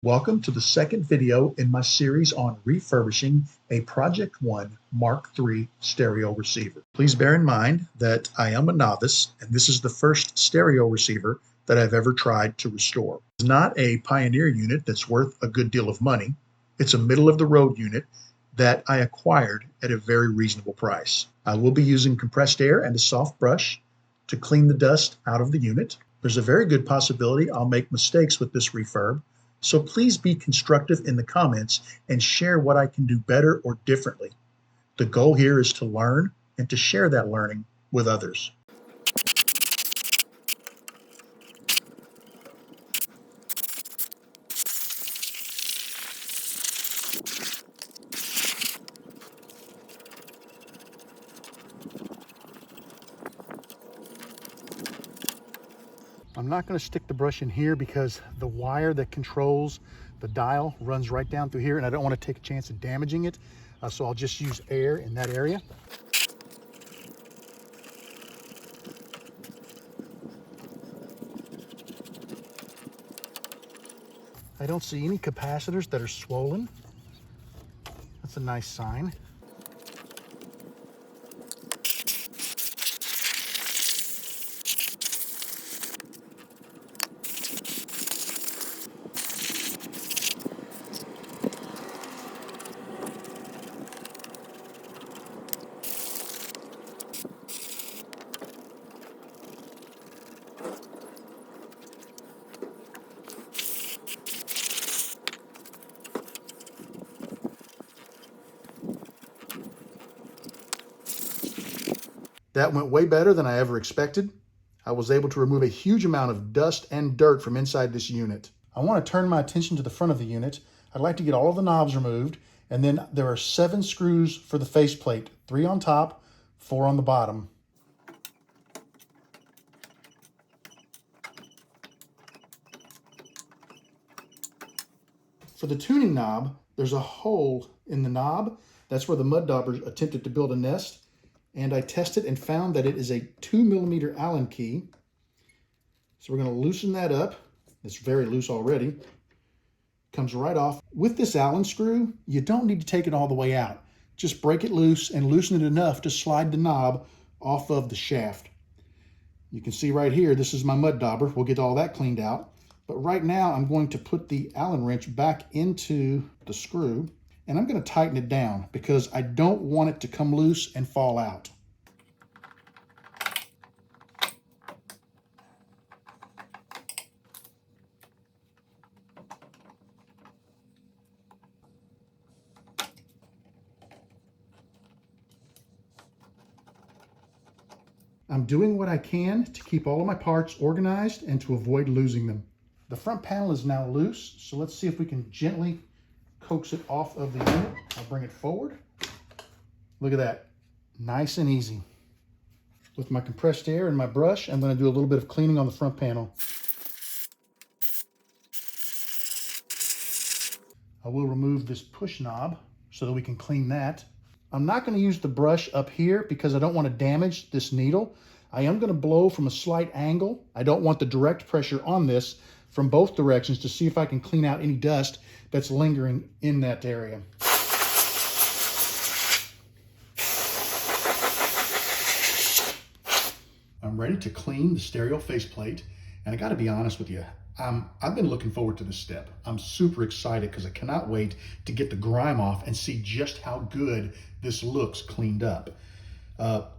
Welcome to the second video in my series on refurbishing a Project One Mark III stereo receiver. Please bear in mind that I am a novice and this is the first stereo receiver that I've ever tried to restore. It's not a pioneer unit that's worth a good deal of money. It's a middle-of-the-road unit that I acquired at a very reasonable price. I will be using compressed air and a soft brush to clean the dust out of the unit. There's a very good possibility I'll make mistakes with this refurb, so please be constructive in the comments and share what I can do better or differently. The goal here is to learn and to share that learning with others. I'm not going to stick the brush in here because the wire that controls the dial runs right down through here and I don't want to take a chance of damaging it. So I'll just use air in that area. I don't see any capacitors that are swollen. That's a nice sign. That went way better than I ever expected. I was able to remove a huge amount of dust and dirt from inside this unit. I want to turn my attention to the front of the unit. I'd like to get all of the knobs removed, and then there are 7 screws for the faceplate, 3 on top, 4 on the bottom. For the tuning knob, there's a hole in the knob. That's where the mud daubers attempted to build a nest. And I tested and found that it is a 2mm Allen key. So we're going to loosen that up. It's very loose already. Comes right off. With this Allen screw, you don't need to take it all the way out. Just break it loose and loosen it enough to slide the knob off of the shaft. You can see right here, this is my mud dauber. We'll get all that cleaned out. But right now, I'm going to put the Allen wrench back into the screw. And I'm going to tighten it down because I don't want it to come loose and fall out. I'm doing what I can to keep all of my parts organized and to avoid losing them. The front panel is now loose, so let's see if we can gently coax it off of the unit. I'll bring it forward. Look at that, nice and easy. With my compressed air and my brush, I'm going to do a little bit of cleaning on the front panel. I will remove this push knob so that we can clean that. I'm not going to use the brush up here because I don't want to damage this needle. I am going to blow from a slight angle. I don't want the direct pressure on this from both directions to see if I can clean out any dust that's lingering in that area. I'm ready to clean the stereo faceplate, and I got to be honest with you, I've been looking forward to this step. I'm super excited because I cannot wait to get the grime off and see just how good this looks cleaned up.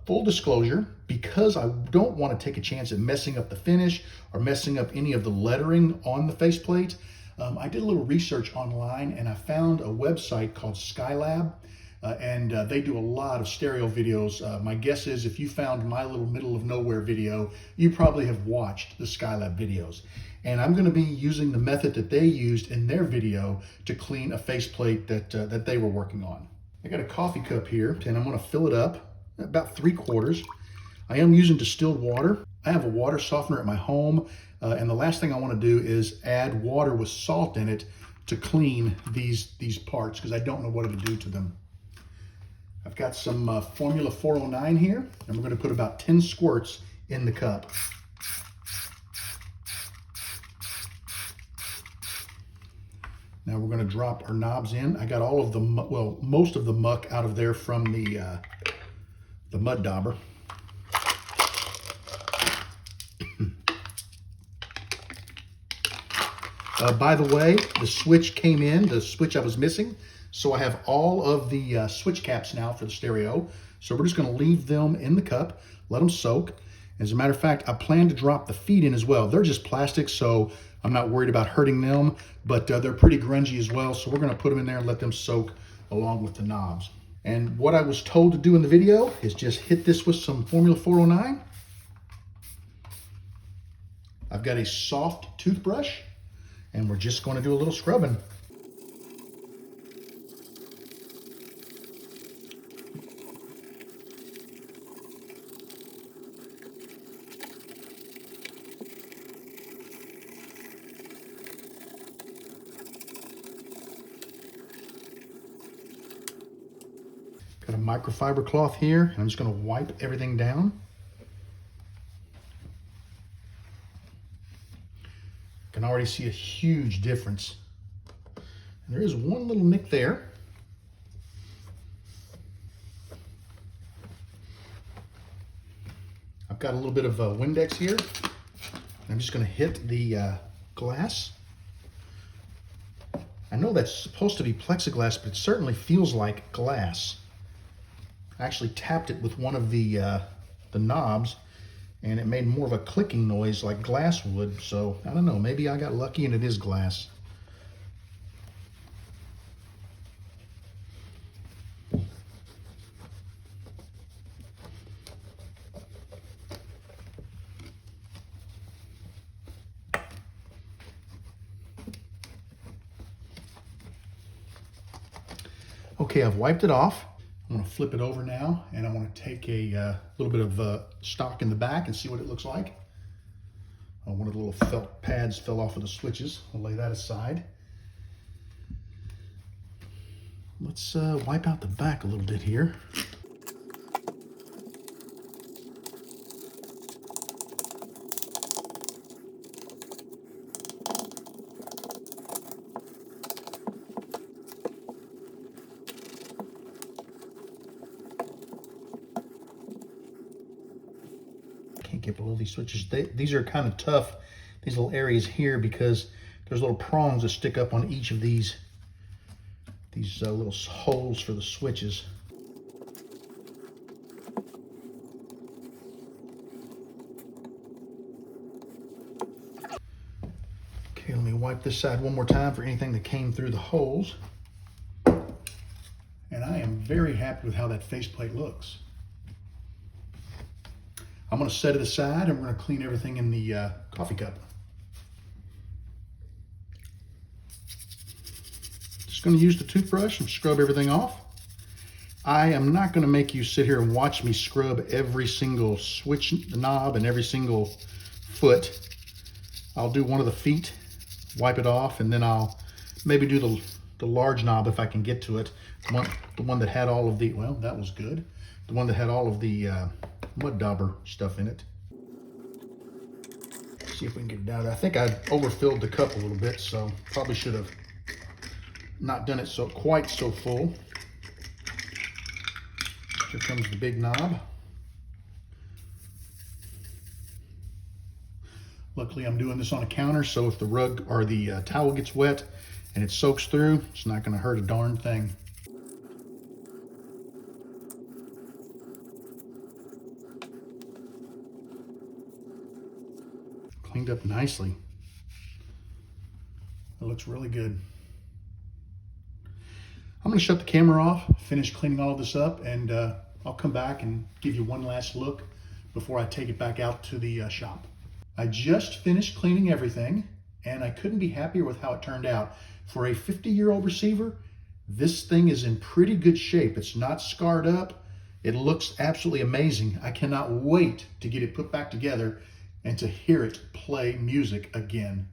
Full disclosure, because I don't want to take a chance at messing up the finish or messing up any of the lettering on the faceplate, I did a little research online and I found a website called Skylab. And they do a lot of stereo videos. My guess is if you found my little middle of nowhere video, you probably have watched the Skylab videos. And I'm going to be using the method that they used in their video to clean a faceplate that they were working on. I got a coffee cup here and I'm going to fill it up about 3/4. I am using distilled water. I have a water softener at my home. And the last thing I want to do is add water with salt in it to clean these parts because I don't know what it'll do to them. I've got some Formula 409 here, and we're going to put about 10 squirts in the cup. Now we're going to drop our knobs in. I got all of the, well, most of the muck out of there from the mud dauber. By the way, the switch came in, the switch I was missing. So I have all of the switch caps now for the stereo. So we're just going to leave them in the cup, let them soak. As a matter of fact, I plan to drop the feet in as well. They're just plastic, so I'm not worried about hurting them, but they're pretty grungy as well. So we're going to put them in there and let them soak along with the knobs. And what I was told to do in the video is just hit this with some Formula 409. I've got a soft toothbrush, and we're just going to do a little scrubbing. Got a microfiber cloth here, and I'm just going to wipe everything down. I can already see a huge difference. And there is one little nick there. I've got a little bit of Windex here. I'm just going to hit the glass. I know that's supposed to be plexiglass, but it certainly feels like glass. I actually tapped it with one of the knobs, and it made more of a clicking noise like glass would. So I don't know, maybe I got lucky and it is glass. Okay, I've wiped it off. I'm going to flip it over now, and I want to take a little bit of stock in the back and see what it looks like. One of the little felt pads fell off of the switches. I'll lay that aside. Let's wipe out the back a little bit here. Can't get below these switches. These are kind of tough, these little areas here, because there's little prongs that stick up on each of these little holes for the switches. Okay, let me wipe this side one more time for anything that came through the holes. And I am very happy with how that faceplate looks. I'm going to set it aside, and we're going to clean everything in the coffee cup. Just going to use the toothbrush and scrub everything off. I am not going to make you sit here and watch me scrub every single switch knob and every single foot. I'll do one of the feet, wipe it off, and then I'll maybe do the large knob if I can get to it. The one that had all of the, well, that was good. The one that had all of the mud dauber stuff in it. See if we can get it out. I think I overfilled the cup a little bit, so probably should have not done it quite so full. Here comes the big knob. Luckily, I'm doing this on a counter, so if the rug or the towel gets wet and it soaks through, it's not going to hurt a darn thing. Cleaned up nicely. It looks really good. I'm going to shut the camera off, finish cleaning all of this up, and I'll come back and give you one last look before I take it back out to the shop. I just finished cleaning everything, and I couldn't be happier with how it turned out. For a 50-year-old receiver, this thing is in pretty good shape. It's not scarred up. It looks absolutely amazing. I cannot wait to get it put back together and to hear it play music again.